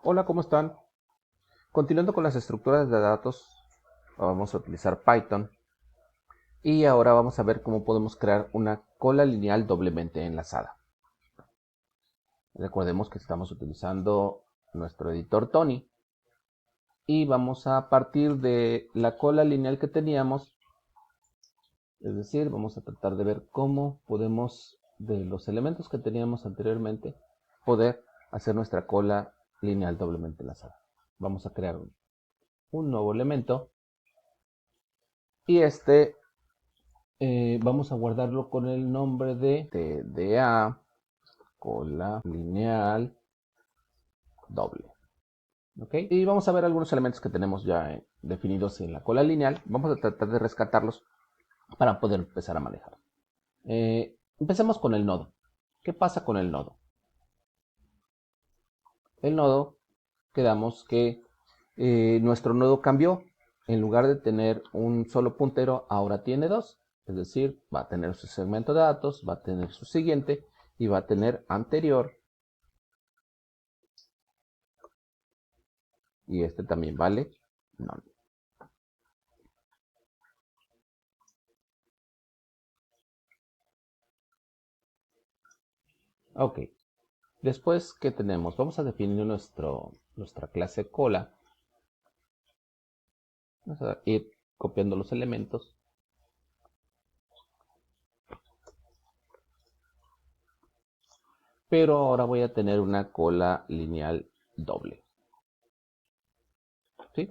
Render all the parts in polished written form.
Hola, ¿cómo están? Continuando con las estructuras de datos, vamos a utilizar Python y ahora vamos a ver cómo podemos crear una cola lineal doblemente enlazada. Recordemos que estamos utilizando nuestro editor Tony y vamos a partir de la cola lineal que teníamos, es decir, vamos a tratar de ver cómo podemos, de los elementos que teníamos anteriormente, poder hacer nuestra cola lineal doblemente enlazada. Vamos a crear un nuevo elemento y vamos a guardarlo con el nombre de TDA cola lineal doble. ¿Ok? Y vamos a ver algunos elementos que tenemos ya definidos en la cola lineal. Vamos a tratar de rescatarlos para poder empezar a manejar. Empecemos con el nodo. ¿Qué pasa con el nodo? El nodo, quedamos que nuestro nodo cambió. En lugar de tener un solo puntero, ahora tiene dos. Es decir, va a tener su segmento de datos, va a tener su siguiente y va a tener anterior. Y este también vale none. Ok. Después, ¿qué tenemos? Vamos a definir nuestra clase cola. Vamos a ir copiando los elementos. Pero ahora voy a tener una cola lineal doble. ¿Sí?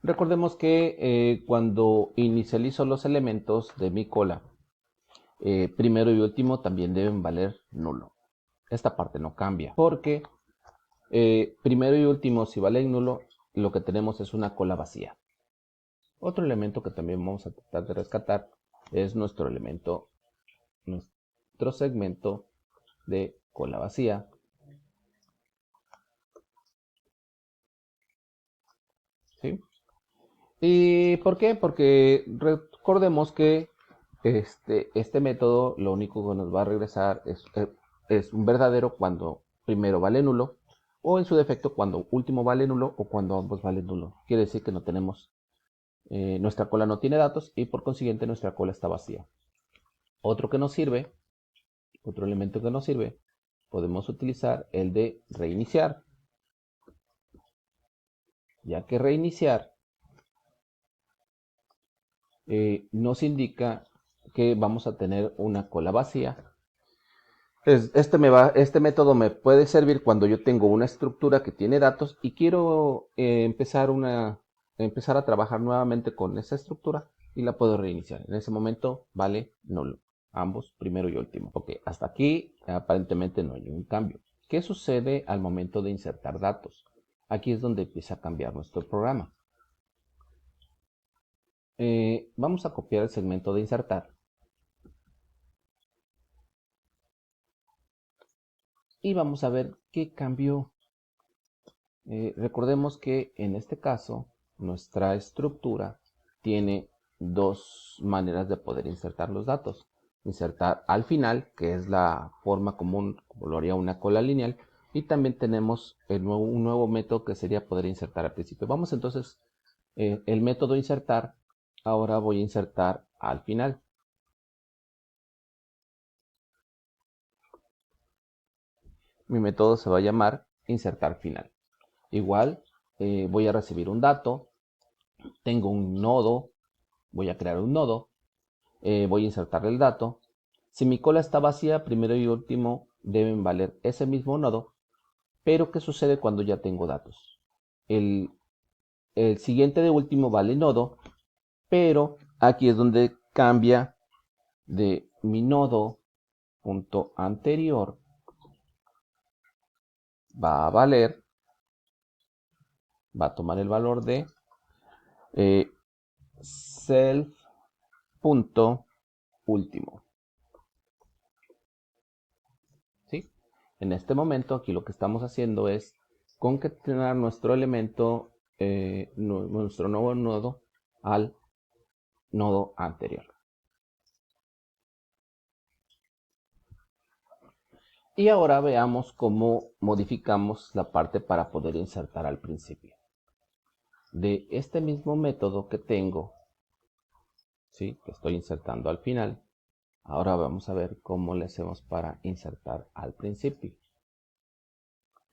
Recordemos que cuando inicializo los elementos de mi cola, primero y último también deben valer nulo. Esta parte no cambia, porque primero y último, si valen nulo, lo que tenemos es una cola vacía. Otro elemento que también vamos a tratar de rescatar es nuestro segmento de cola vacía. ¿Sí? ¿Y por qué? Porque recordemos que este método lo único que nos va a regresar es un verdadero cuando primero vale nulo, o en su defecto cuando último vale nulo o cuando ambos valen nulo. Quiere decir que no tenemos, nuestra cola no tiene datos y por consiguiente nuestra cola está vacía. Otro que nos sirve, otro elemento que nos sirve, podemos utilizar el de reiniciar, ya que reiniciar nos indica que vamos a tener una cola vacía. Este método me puede servir cuando yo tengo una estructura que tiene datos y quiero empezar a trabajar nuevamente con esa estructura y la puedo reiniciar. En ese momento vale nulo, ambos, primero y último. Ok, hasta aquí aparentemente no hay ningún cambio. ¿Qué sucede al momento de insertar datos? Aquí es donde empieza a cambiar nuestro programa. Vamos a copiar el segmento de insertar y vamos a ver qué cambió. Recordemos que en este caso nuestra estructura tiene dos maneras de poder insertar los datos. Insertar al final, que es la forma común como lo haría una cola lineal, y también tenemos un nuevo método que sería poder insertar al principio. Vamos entonces, el método insertar, ahora voy a insertar al final. Mi método se va a llamar insertar final. Igual voy a recibir un dato, tengo un nodo, voy a crear un nodo, voy a insertar el dato. Si mi cola está vacía, primero y último deben valer ese mismo nodo, pero ¿qué sucede cuando ya tengo datos? El, el siguiente de último vale nodo, pero aquí es donde cambia de mi nodo punto anterior va a valer, va a tomar el valor de self punto último. ¿Sí? En este momento aquí lo que estamos haciendo es concatenar nuestro elemento, nuestro nuevo nodo al nodo anterior. Y ahora veamos cómo modificamos la parte para poder insertar al principio. De este mismo método que tengo, ¿sí?, que estoy insertando al final, ahora vamos a ver cómo le hacemos para insertar al principio.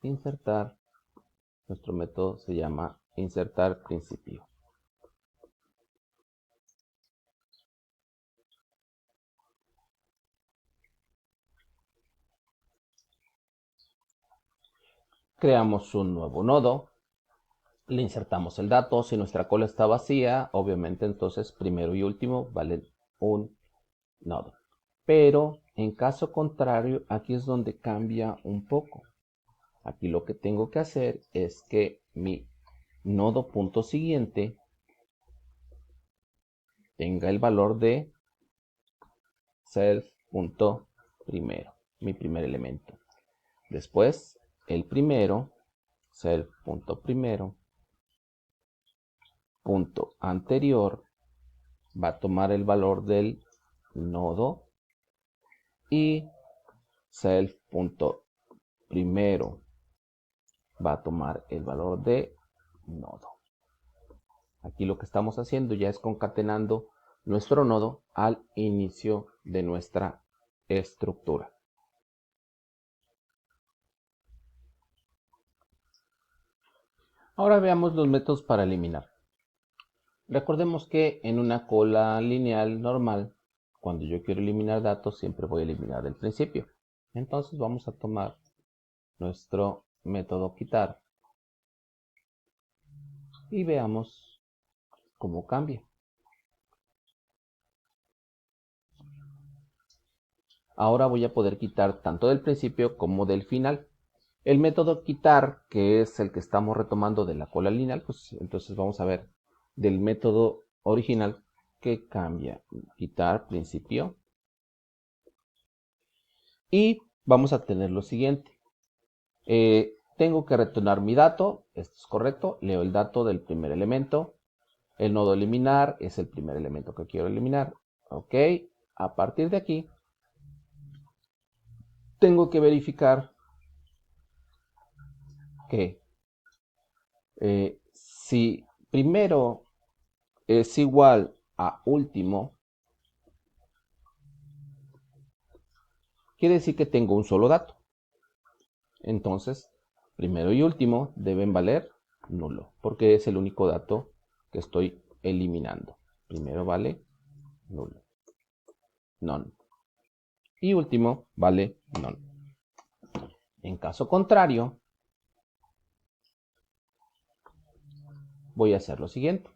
Insertar, nuestro método se llama insertar principio. Creamos un nuevo nodo, le insertamos el dato. Si nuestra cola está vacía, obviamente entonces primero y último valen un nodo. Pero en caso contrario, aquí es donde cambia un poco. Aquí lo que tengo que hacer es que mi nodo punto siguiente tenga el valor de self punto primero, mi primer elemento. Después, el primero, self punto primero, punto anterior, va a tomar el valor del nodo, y self punto primero va a tomar el valor de nodo. Aquí lo que estamos haciendo ya es concatenando nuestro nodo al inicio de nuestra estructura. Ahora veamos los métodos para eliminar. Recordemos que en una cola lineal normal, cuando yo quiero eliminar datos, siempre voy a eliminar el principio. Entonces vamos a tomar nuestro método quitar y veamos cómo cambia. Ahora voy a poder quitar tanto del principio como del final. El método quitar, que es el que estamos retomando de la cola lineal, pues entonces vamos a ver del método original que cambia. Quitar principio. Y vamos a tener lo siguiente. Tengo que retornar mi dato. Esto es correcto. Leo el dato del primer elemento. El nodo eliminar es el primer elemento que quiero eliminar. Ok. A partir de aquí, tengo que verificar que si primero es igual a último, quiere decir que tengo un solo dato. Entonces, primero y último deben valer nulo, porque es el único dato que estoy eliminando. Primero vale nulo, none. Y último vale none. En caso contrario, voy a hacer lo siguiente.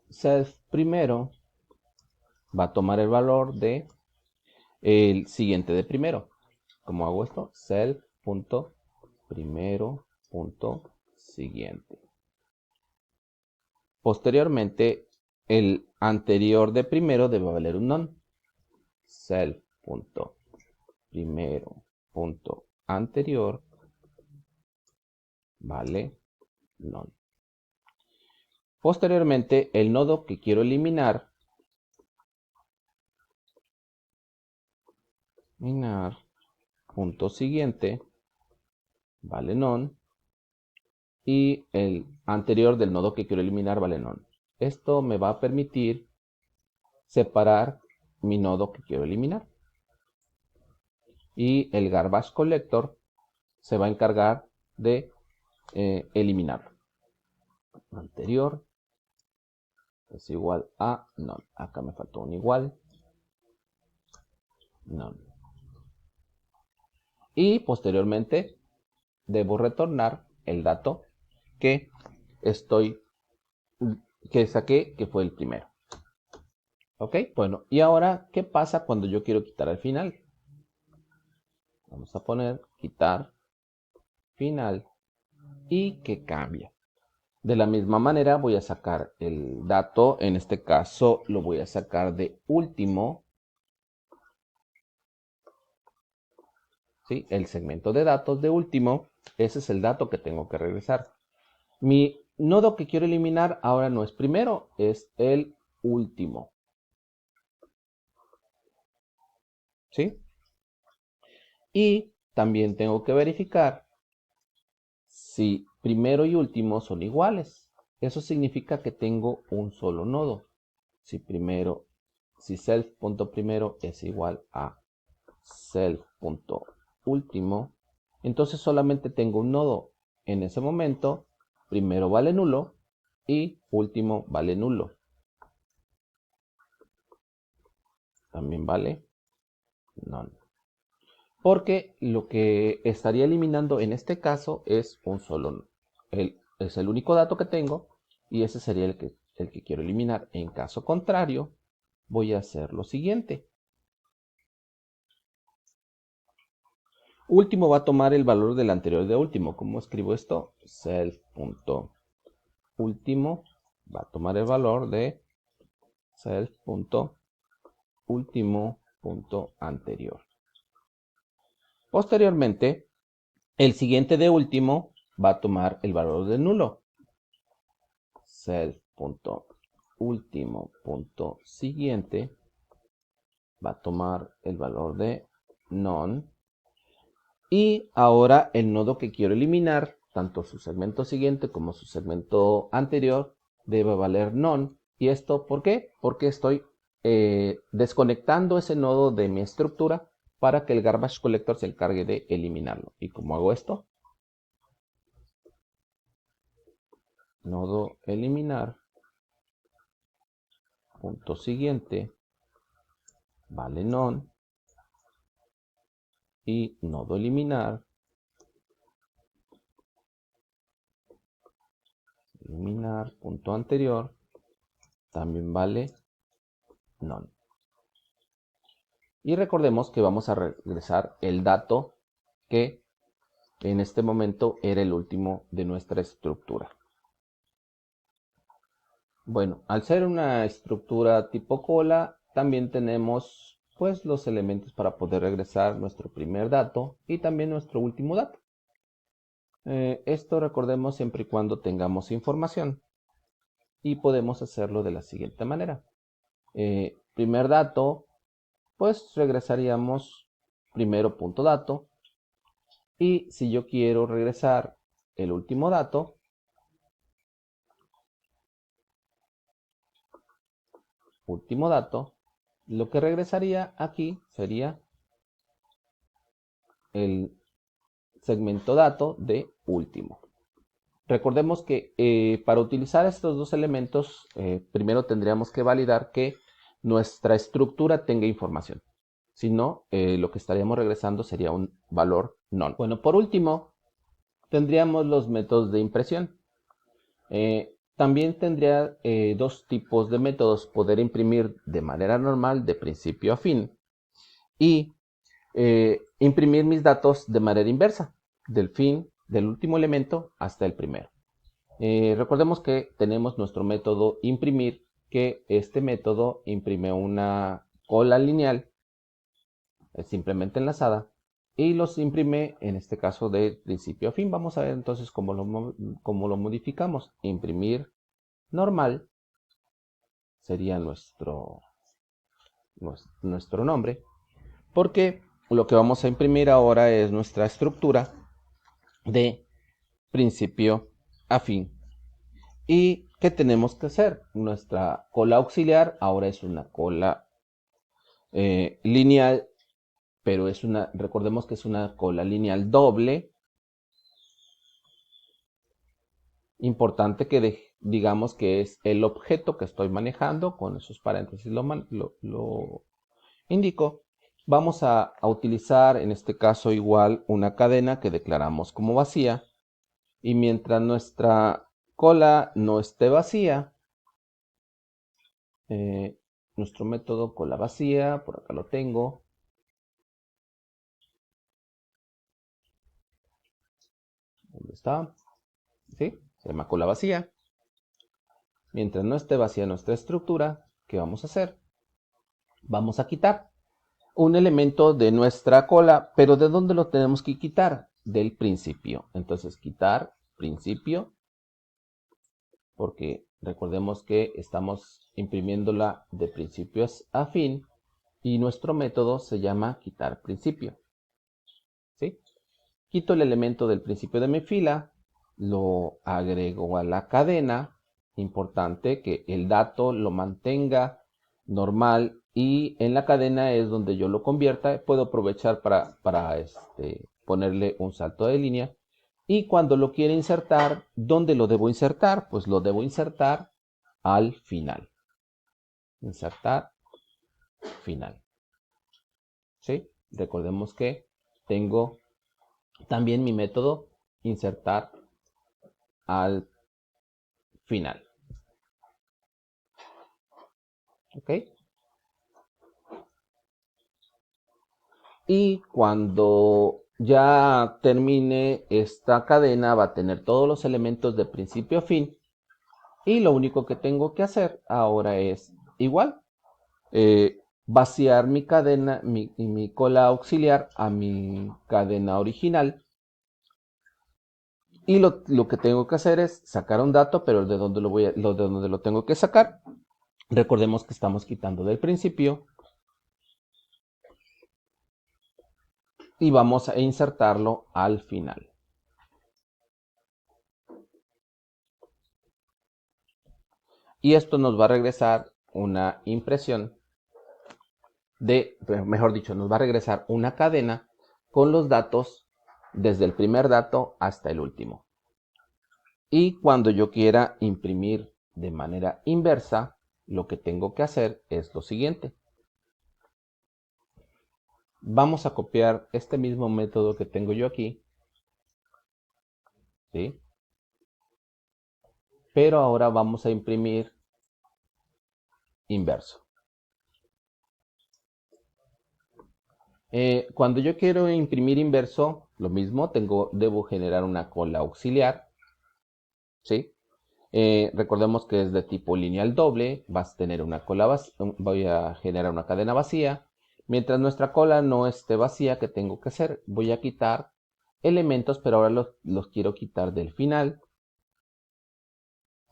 Self primero va a tomar el valor de el siguiente de primero. ¿Cómo hago esto? Self punto primero punto siguiente. Posteriormente, el anterior de primero debe valer un none. Self punto primero punto anterior vale none. Posteriormente, el nodo que quiero eliminar, punto siguiente vale none, y el anterior del nodo que quiero eliminar vale none. Esto me va a permitir separar mi nodo que quiero eliminar. Y el garbage collector se va a encargar de eliminarlo. Anterior es igual a none. Acá me faltó un igual. None. Y posteriormente debo retornar el dato que saqué, que fue el primero. Ok, bueno, y ahora, ¿qué pasa cuando yo quiero quitar al final? Vamos a poner quitar final y que cambia. De la misma manera voy a sacar el dato, en este caso lo voy a sacar de último. ¿Sí? El segmento de datos de último, ese es el dato que tengo que regresar. Mi nodo que quiero eliminar ahora no es primero, es el último. ¿sí? Y también tengo que verificar si primero y último son iguales. Eso significa que tengo un solo nodo. Si self.primero es igual a self.último, entonces solamente tengo un nodo. En ese momento, primero vale nulo y último vale nulo. También vale none. Porque lo que estaría eliminando en este caso es un solo. Es el único dato que tengo y ese sería el que quiero eliminar. En caso contrario, voy a hacer lo siguiente. Último va a tomar el valor del anterior de último. ¿Cómo escribo esto? Self.último va a tomar el valor de self.último.anterior. Posteriormente, el siguiente de último va a tomar el valor del nulo. Self.último.siguiente va a tomar el valor de none. Y ahora el nodo que quiero eliminar, tanto su segmento siguiente como su segmento anterior, debe valer none. ¿Y esto por qué? Porque estoy desconectando ese nodo de mi estructura para que el garbage collector se encargue de eliminarlo. ¿Y cómo hago esto? Nodo eliminar, punto siguiente, vale none. Y nodo eliminar, punto anterior, también vale none. Y recordemos que vamos a regresar el dato que en este momento era el último de nuestra estructura. Bueno, al ser una estructura tipo cola, también tenemos pues los elementos para poder regresar nuestro primer dato y también nuestro último dato. Esto recordemos siempre y cuando tengamos información y podemos hacerlo de la siguiente manera. Primer dato, pues regresaríamos primero punto dato, y si yo quiero regresar el último dato, lo que regresaría aquí sería el segmento dato de último. Recordemos que para utilizar estos dos elementos, primero tendríamos que validar que nuestra estructura tenga información. Si no, lo que estaríamos regresando sería un valor none. Bueno, por último, tendríamos los métodos de impresión. También tendría dos tipos de métodos: poder imprimir de manera normal de principio a fin y imprimir mis datos de manera inversa, del último elemento hasta el primero. Recordemos que tenemos nuestro método imprimir, que este método imprime una cola lineal simplemente enlazada y los imprime en este caso de principio a fin. Vamos a ver entonces cómo lo modificamos. Imprimir normal sería nuestro nombre, porque lo que vamos a imprimir ahora es nuestra estructura de principio a fin. ¿Y qué tenemos que hacer? Nuestra cola auxiliar ahora es una cola lineal, pero recordemos que es una cola lineal doble. Importante que digamos que es el objeto que estoy manejando, con esos paréntesis lo indico. Vamos a utilizar en este caso igual una cadena que declaramos como vacía, y mientras nuestra cola no esté vacía, nuestro método cola vacía, por acá lo tengo, ¿dónde está? ¿Sí? Se llama cola vacía. Mientras no esté vacía nuestra estructura, ¿qué vamos a hacer? Vamos a quitar un elemento de nuestra cola, pero ¿de dónde lo tenemos que quitar? Del principio. Entonces, quitar principio, porque recordemos que estamos imprimiéndola de principio a fin, y nuestro método se llama quitar principio. ¿Sí? Quito el elemento del principio de mi fila, lo agrego a la cadena. Importante que el dato lo mantenga normal y en la cadena es donde yo lo convierta. Puedo aprovechar para ponerle un salto de línea. Y cuando lo quiera insertar, ¿dónde lo debo insertar? Pues lo debo insertar al final. Insertar final. ¿Sí? Recordemos que tengo también mi método insertar al final. ¿Ok? Y cuando ya termine esta cadena va a tener todos los elementos de principio a fin. Y lo único que tengo que hacer ahora es igual. Vaciar mi cadena, mi cola auxiliar a mi cadena original. Y lo que tengo que hacer es sacar un dato, pero de dónde de dónde lo tengo que sacar. Recordemos que estamos quitando del principio. Y vamos a insertarlo al final. Y esto nos va a regresar una impresión mejor dicho, nos va a regresar una cadena con los datos desde el primer dato hasta el último. Y cuando yo quiera imprimir de manera inversa, lo que tengo que hacer es lo siguiente. Vamos a copiar este mismo método que tengo yo aquí, ¿sí? Pero ahora vamos a imprimir inverso. Cuando yo quiero imprimir inverso, lo mismo, debo generar una cola auxiliar, ¿sí? Recordemos que es de tipo lineal doble, vas a tener una cola vacía, voy a generar una cadena vacía. Mientras nuestra cola no esté vacía, ¿qué tengo que hacer? Voy a quitar elementos, pero ahora los quiero quitar del final.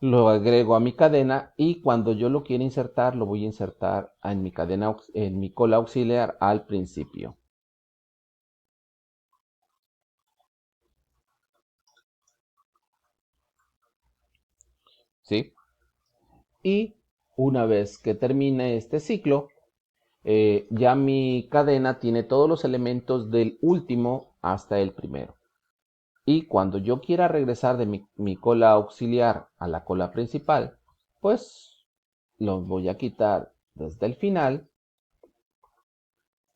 Lo agrego a mi cadena y cuando yo lo quiera insertar, lo voy a insertar en mi cadena, en mi cola auxiliar al principio. ¿Sí? Y una vez que termine este ciclo, ya mi cadena tiene todos los elementos del último hasta el primero. Y cuando yo quiera regresar de mi cola auxiliar a la cola principal, pues los voy a quitar desde el final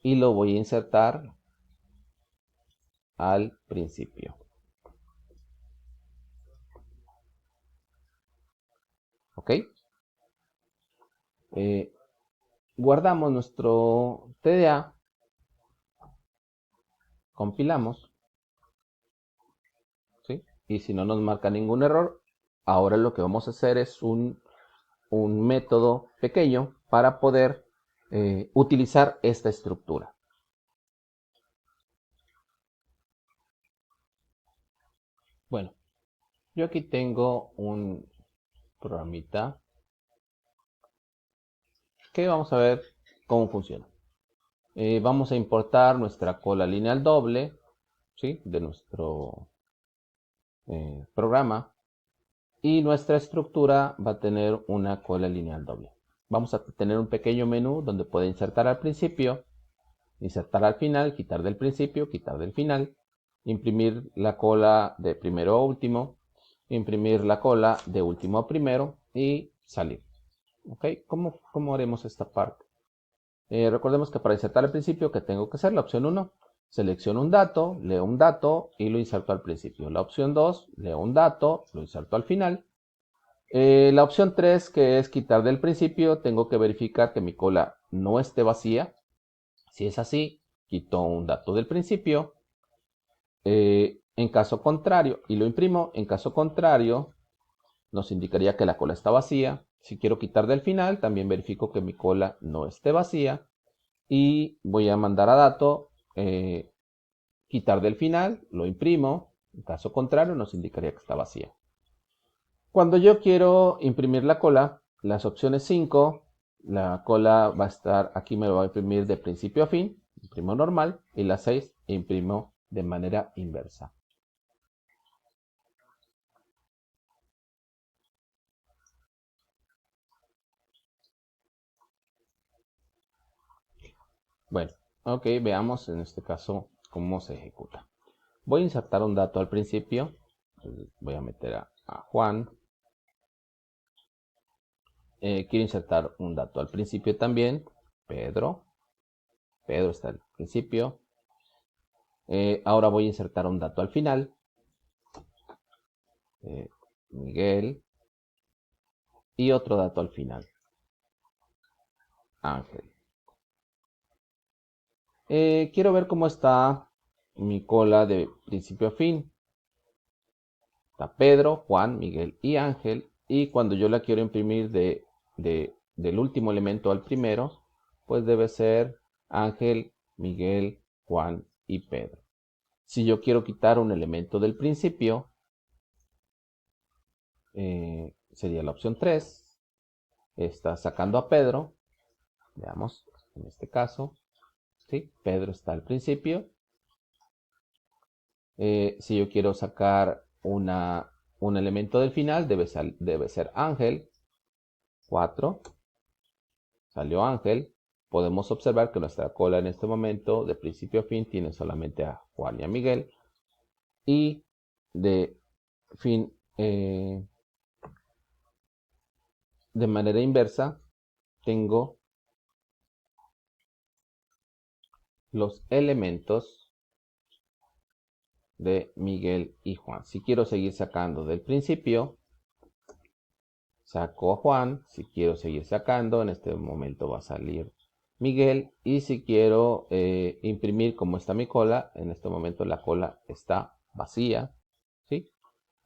y lo voy a insertar al principio. ¿Ok? Guardamos nuestro TDA, compilamos, ¿sí? Y si no nos marca ningún error, ahora lo que vamos a hacer es un método pequeño para poder utilizar esta estructura. Bueno, yo aquí tengo un programita que vamos a ver cómo funciona. Vamos a importar nuestra cola lineal doble, ¿sí? De nuestro programa, y nuestra estructura va a tener una cola lineal doble. Vamos a tener un pequeño menú donde puede insertar al principio, insertar al final, quitar del principio, quitar del final, imprimir la cola de primero a último, imprimir la cola de último a primero y salir. ¿Ok? ¿Cómo haremos esta parte? Recordemos que para insertar al principio, ¿qué tengo que hacer? La opción 1, selecciono un dato, leo un dato y lo inserto al principio. La opción 2, leo un dato, lo inserto al final. La opción 3, que es quitar del principio, tengo que verificar que mi cola no esté vacía. Si es así, quito un dato del principio. En caso contrario, y lo imprimo, en caso contrario, nos indicaría que la cola está vacía. Si quiero quitar del final, también verifico que mi cola no esté vacía. Y voy a mandar a dato, quitar del final, lo imprimo. En caso contrario, nos indicaría que está vacía. Cuando yo quiero imprimir la cola, las opciones 5, La cola va a estar, aquí me lo va a imprimir de principio a fin, imprimo normal, y la 6 imprimo de manera inversa. Bueno, ok, veamos en este caso cómo se ejecuta. Voy a insertar un dato al principio. Voy a meter a Juan. Quiero insertar un dato al principio también. Pedro. Pedro está al principio. Ahora voy a insertar un dato al final. Miguel. Y otro dato al final. Ángel. Quiero ver cómo está mi cola de principio a fin. Está Pedro, Juan, Miguel y Ángel. Y cuando yo la quiero imprimir del último elemento al primero, pues debe ser Ángel, Miguel, Juan y Pedro. Si yo quiero quitar un elemento del principio, sería la opción 3. Está sacando a Pedro. Veamos, en este caso, ¿sí? Pedro está al principio. Si yo quiero sacar un elemento del final, debe ser Ángel. 4. Salió Ángel. Podemos observar que nuestra cola en este momento, de principio a fin, tiene solamente a Juan y a Miguel. Y de fin, de manera inversa, tengo los elementos de Miguel y Juan. Si quiero seguir sacando del principio, saco a Juan. Si quiero seguir sacando, en este momento va a salir Miguel. Y si quiero imprimir como está mi cola, en este momento la cola está vacía, ¿sí?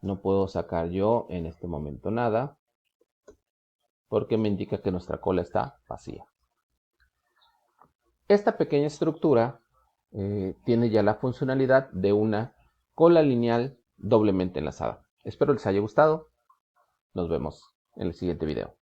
No puedo sacar yo en este momento nada, porque me indica que nuestra cola está vacía. Esta pequeña estructura tiene ya la funcionalidad de una cola lineal doblemente enlazada. Espero les haya gustado. Nos vemos en el siguiente video.